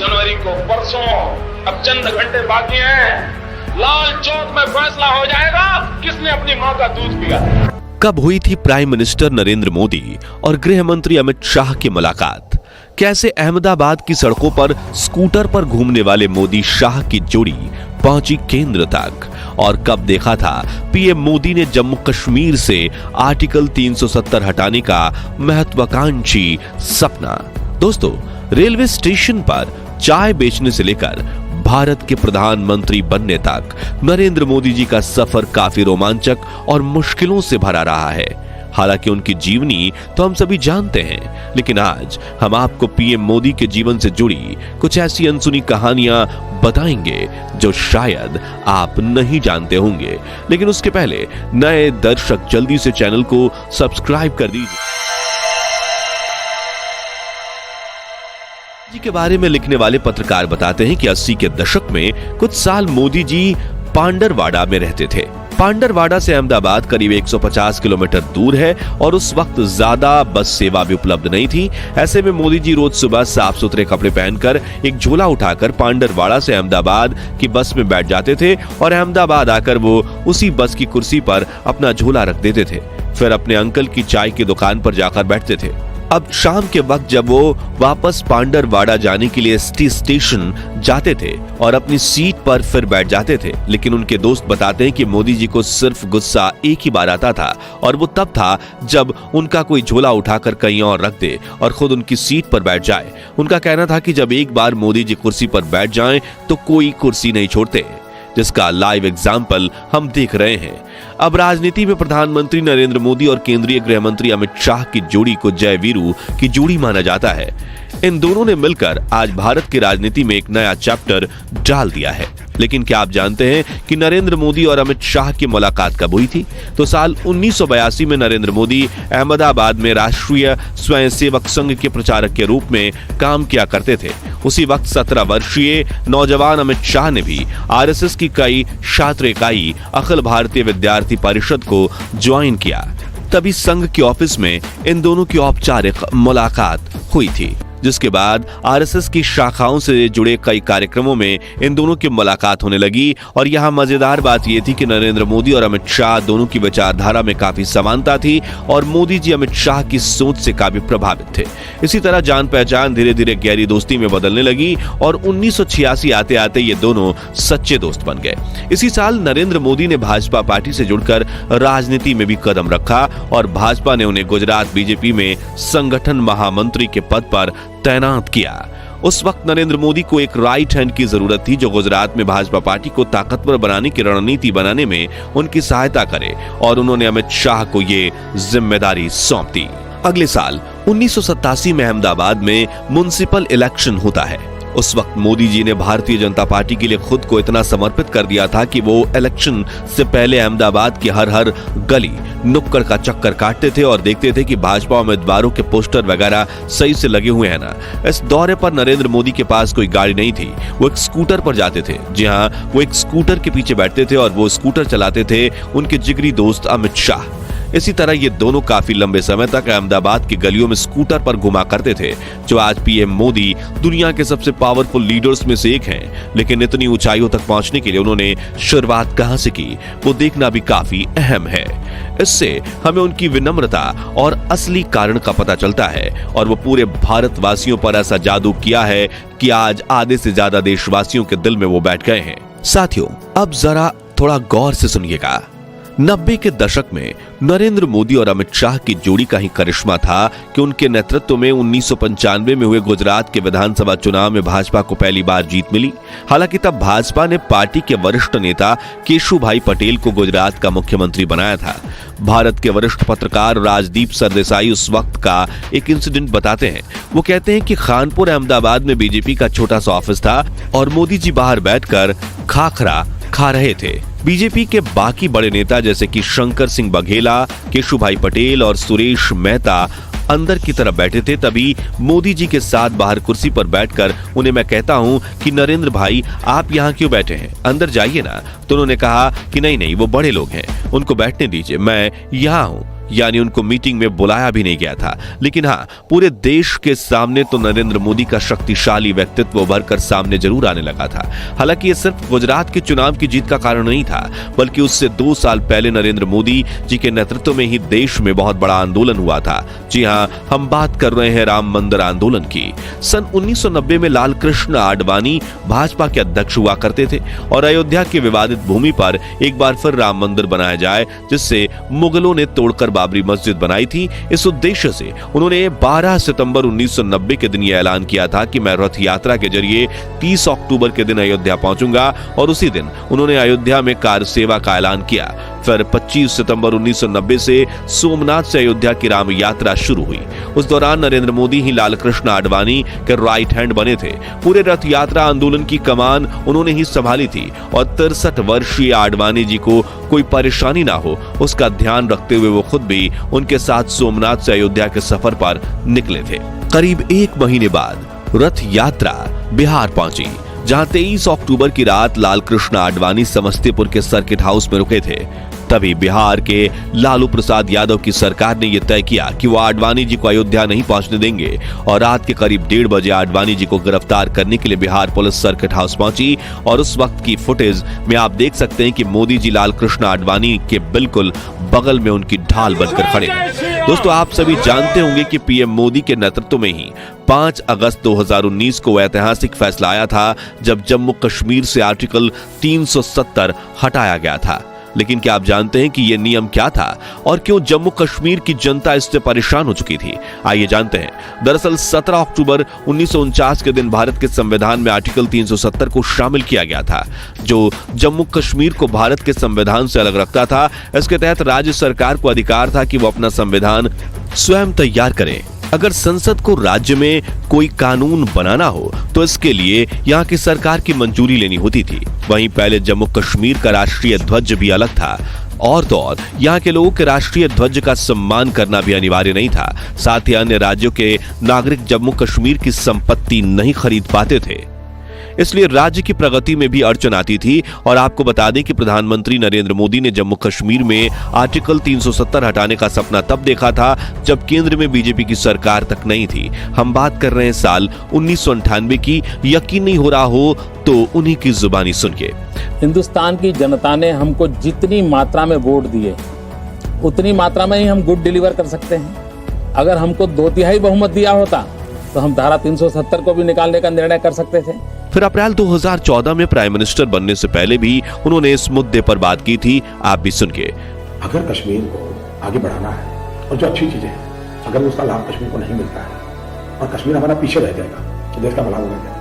जनवरी को परसों, अब चंद घंटे बाकी हैं, लाल चौक में फैसला हो जाएगा किसने अपनी मां का दूध पिया। कब हुई थी प्राइम मिनिस्टर नरेंद्र मोदी और गृह मंत्री अमित शाह की मुलाकात? कैसे अहमदाबाद की सड़कों पर स्कूटर पर घूमने वाले मोदी शाह की जोड़ी पहुंची केंद्र तक? और कब देखा था पीएम मोदी ने जम्मू कश्मीर से आर्टिकल 370 हटाने का महत्वाकांक्षी सपना? दोस्तों, रेलवे स्टेशन पर चाय बेचने से लेकर भारत के प्रधानमंत्री बनने तक नरेंद्र मोदी जी का सफर काफी रोमांचक और मुश्किलों से भरा रहा है। हालांकि उनकी जीवनी तो हम सभी जानते हैं, लेकिन आज हम आपको पीएम मोदी के जीवन से जुड़ी कुछ ऐसी अनसुनी कहानियां बताएंगे जो शायद आप नहीं जानते होंगे। लेकिन उसके पहले नए दर्शक जल्दी से चैनल को सब्सक्राइब कर दीजिए। जी के बारे में लिखने वाले पत्रकार बताते हैं कि 80 के दशक में कुछ साल मोदी जी पांडरवाड़ा में रहते थे। पांडरवाड़ा से अहमदाबाद करीब 150 किलोमीटर दूर है और उस वक्त ज्यादा बस सेवा भी उपलब्ध नहीं थी। ऐसे में मोदी जी रोज सुबह साफ सुथरे कपड़े पहनकर एक झोला उठाकर पांडरवाड़ा से अहमदाबाद की बस में बैठ जाते थे और अहमदाबाद आकर वो उसी बस की कुर्सी पर अपना झोला रख देते थे। फिर अपने अंकल की चाय की दुकान पर जाकर बैठते थे। अब शाम के वक्त जब वो वापस पांडरवाड़ा जाने के लिए एसटी स्टेशन जाते थे और अपनी सीट पर फिर बैठ जाते थे, लेकिन उनके दोस्त बताते हैं कि मोदी जी को सिर्फ गुस्सा एक ही बार आता था और वो तब था जब उनका कोई झोला उठाकर कहीं और रख दे और खुद उनकी सीट पर बैठ जाए। उनका कहना था कि जब एक बार मोदी जी कुर्सी पर बैठ जाएं तो कोई कुर्सी नहीं छोड़ते, जिसका लाइव एग्जाम्पल हम देख रहे हैं। अब राजनीति में प्रधानमंत्री नरेंद्र मोदी और केंद्रीय गृह मंत्री अमित शाह की जोड़ी को जय वीरू की जोड़ी माना जाता है। इन दोनों ने मिलकर आज भारत की राजनीति में एक नया चैप्टर डाल दिया है। लेकिन क्या आप जानते हैं कि नरेंद्र मोदी और अमित शाह की मुलाकात कब हुई थी? तो साल 1982 में नरेंद्र मोदी अहमदाबाद में राष्ट्रीय स्वयंसेवक संघ के प्रचारक के रूप में काम किया करते थे। उसी वक्त 17 वर्षीय नौजवान अमित शाह ने भी आरएसएस की कई छात्र इकाई अखिल भारतीय विद्यार्थी परिषद को ज्वाइन किया। तभी संघ के ऑफिस में इन दोनों की औपचारिक मुलाकात हुई थी, जिसके बाद आरएसएस की शाखाओं से जुड़े कई कार्यक्रमों में इन दोनों की मुलाकात होने लगी। और यहाँ मजेदार बात यह थी कि नरेंद्र मोदी और अमित शाह दोनों की विचारधारा में काफी समानता थी और मोदी जी अमित शाह की सोच से काफी प्रभावित थे। इसी तरह जान पहचान धीरे धीरे गहरी दोस्ती में बदलने लगी और 1986 आते आते ये दोनों सच्चे दोस्त बन गए। इसी साल नरेंद्र मोदी ने भाजपा पार्टी से जुड़कर राजनीति में भी कदम रखा और भाजपा ने उन्हें गुजरात बीजेपी में संगठन महामंत्री के पद पर तैनात किया। उस वक्त नरेंद्र मोदी को एक राइट हैंड की जरूरत थी जो गुजरात में भाजपा पार्टी को ताकतवर बनाने की रणनीति बनाने में उनकी सहायता करे और उन्होंने अमित शाह को ये जिम्मेदारी सौंप दी। अगले साल 1987 में अहमदाबाद में म्युनिसिपल इलेक्शन होता है। उस वक्त मोदी जी ने भारतीय जनता पार्टी के लिए खुद को इतना समर्पित कर दिया था कि वो इलेक्शन से पहले अहमदाबाद की हर गली नुक्कड़ का चक्कर काटते थे और देखते थे कि भाजपा उम्मीदवारों के पोस्टर वगैरह सही से लगे हुए हैं ना। इस दौरे पर नरेंद्र मोदी के पास कोई गाड़ी नहीं थी, वो एक स्कूटर पर जाते थे। जी हाँ, वो एक स्कूटर के पीछे बैठते थे और वो स्कूटर चलाते थे उनके जिगरी दोस्त अमित शाह। इसी तरह ये दोनों काफी लंबे समय तक अहमदाबाद की गलियों में स्कूटर पर घुमा करते थे। जो आज पीएम मोदी दुनिया के सबसे पावरफुल लीडर्स में से एक हैं, लेकिन इतनी ऊंचाइयों तक पहुंचने के लिए उन्होंने शुरुआत कहां से की, वो देखना भी काफी अहम है। इससे हमें उनकी विनम्रता और असली कारण का पता चलता है और वो पूरे भारतवासियों पर ऐसा जादू किया है कि आज आधे से ज्यादा देशवासियों के दिल में वो बैठ गए हैं। साथियों, अब जरा थोड़ा गौर से सुनिएगा। 90 के दशक में नरेंद्र मोदी और अमित शाह की जोड़ी का ही करिश्मा था कि उनके नेतृत्व में 1995 में हुए गुजरात के विधानसभा चुनाव में भाजपा को पहली बार जीत मिली। हालांकि तब भाजपा ने पार्टी के वरिष्ठ नेता केशुभाई पटेल को गुजरात का मुख्यमंत्री बनाया था। भारत के वरिष्ठ पत्रकार राजदीप सरदेसाई उस वक्त का एक इंसिडेंट बताते हैं। वो कहते हैं कि खानपुर अहमदाबाद में बीजेपी का छोटा सा ऑफिस था और मोदी जी बाहर बैठकर खाखरा खा रहे थे। बीजेपी के बाकी बड़े नेता जैसे कि शंकर सिंह बघेला, केशुभाई पटेल और सुरेश मेहता अंदर की तरफ बैठे थे। तभी मोदी जी के साथ बाहर कुर्सी पर बैठकर उन्हें मैं कहता हूं कि नरेंद्र भाई, आप यहाँ क्यों बैठे हैं, अंदर जाइए ना। तो उन्होंने कहा कि नहीं, वो बड़े लोग हैं, उनको बैठने दीजिए, मैं यहाँ हूँ, यानी उनको मीटिंग में बुलाया भी नहीं गया था। लेकिन हाँ, पूरे देश के सामने तो नरेंद्र मोदी का शक्तिशाली व्यक्तित्व उभर कर सामने जरूर आने लगा था। हालांकि ये सिर्फ गुजरात के चुनाव की जीत का कारण नहीं था, बल्कि उससे 2 साल पहले नरेंद्र मोदी जी के नेतृत्व में ही देश में बहुत बड़ा आंदोलन हुआ था। जी हाँ, हम बात कर रहे हैं राम मंदिर आंदोलन की। सन 1990 में लाल कृष्ण आडवाणी भाजपा के अध्यक्ष हुआ करते थे और अयोध्या की विवादित भूमि पर एक बार फिर राम मंदिर बनाया जाए, जिससे मुगलों ने तोड़कर बाबरी मस्जिद बनाई थी। इस उद्देश्य से उन्होंने 12 सितंबर 1990 के दिन यह ऐलान किया था कि मैं रथ यात्रा के जरिए 30 अक्टूबर के दिन अयोध्या पहुंचूंगा, और उसी दिन उन्होंने अयोध्या में कार सेवा का ऐलान किया। फिर 25 सितंबर 1990 से सोमनाथ से अयोध्या की राम यात्रा शुरू हुई। उस दौरान नरेंद्र मोदी ही लाल कृष्ण आडवाणी के राइट हैंड बने थे। पूरे रथ यात्रा आंदोलन की कमान उन्होंने ही संभाली थी और 63 वर्षीय आडवाणी जी को कोई परेशानी ना हो, उसका ध्यान रखते हुए वो खुद भी उनके साथ सोमनाथ से अयोध्या के सफर पर निकले थे। करीब 1 महीने बाद रथ यात्रा बिहार पहुंची, जहां 23 अक्टूबर की रात लाल कृष्ण आडवाणी समस्तीपुर के सर्किट हाउस में रुके थे। तभी बिहार के लालू प्रसाद यादव की सरकार ने यह तय किया कि वो आडवाणी जी को अयोध्या नहीं पहुंचने देंगे, और रात के करीब 1:30 बजे आडवाणी जी को गिरफ्तार करने के लिए बिहार पुलिस सर्किट हाउस पहुंची। और उस वक्त की फुटेज में आप देख सकते हैं कि मोदी जी लाल कृष्ण आडवाणी के बिल्कुल बगल में उनकी ढाल बनकर खड़े हैं। दोस्तों, आप सभी जानते होंगे कि पीएम मोदी के नेतृत्व में ही 5 अगस्त 2019 को ऐतिहासिक फैसला आया था, जब जम्मू कश्मीर से आर्टिकल 370 हटाया गया था। लेकिन क्या आप जानते हैं कि यह नियम क्या था और क्यों जम्मू कश्मीर की जनता इससे परेशान हो चुकी थी? आइए जानते हैं। दरअसल 17 अक्टूबर 1949 के दिन भारत के संविधान में आर्टिकल 370 को शामिल किया गया था, जो जम्मू कश्मीर को भारत के संविधान से अलग रखता था। इसके तहत राज्य सरकार को अधिकार था कि वो अपना संविधान स्वयं तैयार करे। अगर संसद को राज्य में कोई कानून बनाना हो तो इसके लिए यहाँ की सरकार की मंजूरी लेनी होती थी। वहीं पहले जम्मू कश्मीर का राष्ट्रीय ध्वज भी अलग था, और तो और यहाँ के लोगों के राष्ट्रीय ध्वज का सम्मान करना भी अनिवार्य नहीं था। साथ ही अन्य राज्यों के नागरिक जम्मू कश्मीर की संपत्ति नहीं खरीद पाते थे, इसलिए राज्य की प्रगति में भी अड़चन आती थी। और आपको बता दें कि प्रधानमंत्री नरेंद्र मोदी ने जम्मू कश्मीर में आर्टिकल 370 हटाने का सपना तब देखा था जब केंद्र में बीजेपी की सरकार तक नहीं थी। हम बात कर रहे हैं साल 1998 की। यकीन नहीं हो रहा हो तो उन्हीं की जुबानी सुनिए। हिंदुस्तान की जनता ने हमको जितनी मात्रा में वोट दिए, उतनी मात्रा में ही हम गुड डिलीवर कर सकते हैं। अगर हमको 2/3 बहुमत दिया होता तो हम धारा 370 को भी निकालने का निर्णय कर सकते थे। फिर अप्रैल 2014 में प्राइम मिनिस्टर बनने से पहले भी उन्होंने इस मुद्दे पर बात की थी। आप भी सुनिए। अगर कश्मीर को आगे बढ़ाना है और जो अच्छी चीजें हैं, अगर उसका लाभ कश्मीर को नहीं मिलता है और कश्मीर हमारा पीछे रह जाएगा तो देश का भला होगा क्या?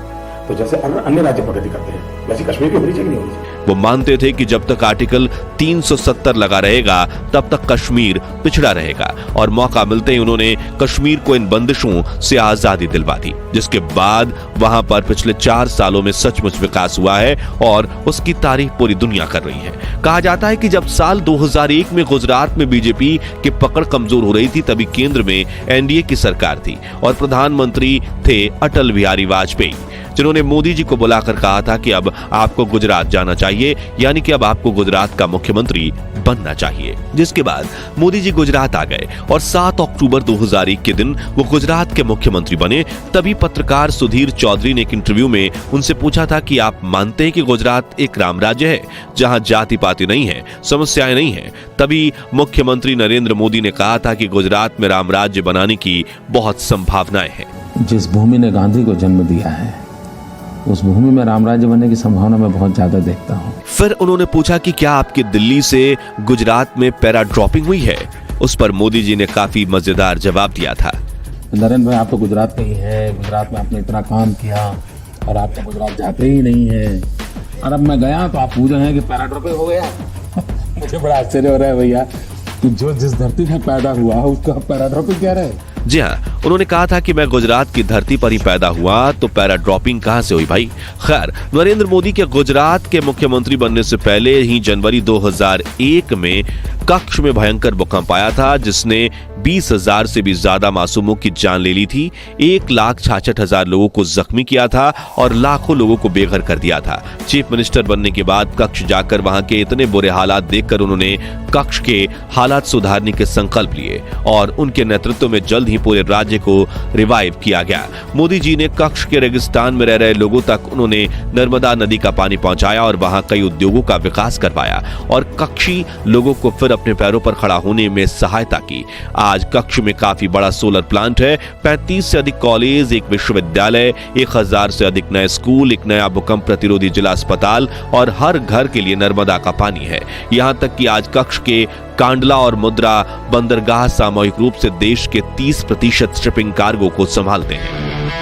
तो जैसे अन्य राज्य प्रगति करते हैं वैसे कश्मीर की होनी चाहिए नहीं होनी चाहिए। वो मानते थे कि जब तक आर्टिकल 370 लगा रहेगा तब तक कश्मीर पिछड़ा रहेगा, और मौका मिलते ही उन्होंने कश्मीर को इन बंदिशों से आजादी दिलवा दी, जिसके बाद वहां पर पिछले 4 सालों में सचमुच विकास हुआ है और उसकी तारीफ पूरी दुनिया कर रही है। कहा जाता है कि जब साल 2001 में गुजरात में बीजेपी की पकड़ कमजोर हो रही थी, तभी केंद्र में एनडीए की सरकार थी और प्रधानमंत्री थे अटल बिहारी वाजपेयी, जिन्होंने मोदी जी को बुलाकर कहा था कि अब आपको गुजरात जाना चाहिए, यानी कि अब आपको गुजरात का मुख्यमंत्री बनना चाहिए। जिसके बाद मोदी जी गुजरात आ गए और 7 अक्टूबर 2001 के दिन वो गुजरात के मुख्यमंत्री बने। तभी पत्रकार सुधीर चौधरी ने एक इंटरव्यू में उनसे पूछा था कि आप मानते हैं कि गुजरात एक राम राज्य है, जहां जाति पाति नहीं है, समस्याएं नहीं है? तभी मुख्यमंत्री नरेंद्र मोदी ने कहा था कि गुजरात में राम राज्य बनाने की बहुत संभावनाएं हैं। जिस भूमि ने गांधी को जन्म दिया है, उस भूमि में राम राज्य बनने की संभावना मैं बहुत ज्यादा देखता हूँ। फिर उन्होंने पूछा कि क्या आपकी दिल्ली से गुजरात में पैरा ड्रॉपिंग हुई है? उस पर मोदी जी ने काफी मजेदार जवाब दिया था। नरेंद्र भाई, आप तो गुजरात के ही हैं, गुजरात में आपने इतना काम किया और आप तो गुजरात जाते ही नहीं हैं, और अब मैं गया तो आप पूछ रहे हैं कि पैरा ड्रॉपिंग हो गया। मुझे बड़ा आश्चर्य हो रहा है भैया कि जो जिस धरती में पैदा हुआ उसका पैरा ड्रॉपिंग क्या रहे। जी हाँ, उन्होंने कहा था कि मैं गुजरात की धरती पर ही पैदा हुआ, तो पैरा ड्रॉपिंग कहां से हुई भाई? खैर, नरेंद्र मोदी के गुजरात के मुख्यमंत्री बनने से पहले ही जनवरी 2001 में कच्छ में भयंकर भूकंप आया था, जिसने 20,000 से भी ज्यादा मासूमों की जान ले ली थी, 1,66,000 लोगों को जख्मी किया था और लाखों लोगों को बेघर कर दिया था। चीफ मिनिस्टर बनने के बाद कक्ष जाकर वहां के इतने बुरे हालात देखकर उन्होंने कक्ष के हालात सुधारने के संकल्प लिए और उनके नेतृत्व में जल्द ही पूरे राज्य को रिवाइव किया गया। मोदी जी ने कक्ष के रेगिस्तान में रह रहे लोगों तक उन्होंने नर्मदा नदी का पानी पहुंचाया और वहां कई उद्योगों का विकास करवाया और कक्षी लोगों को फिर अपने पैरों पर खड़ा होने में सहायता की। आज कक्ष में काफी बड़ा सोलर प्लांट है, 35 से अधिक कॉलेज, एक विश्वविद्यालय, 1000 से अधिक नए स्कूल, एक नया भूकंप प्रतिरोधी जिला अस्पताल और हर घर के लिए नर्मदा का पानी है। यहां तक कि आज कक्ष के कांडला और मुद्रा बंदरगाह सामूहिक रूप से देश के 30% शिपिंग कार्गो को संभालते हैं।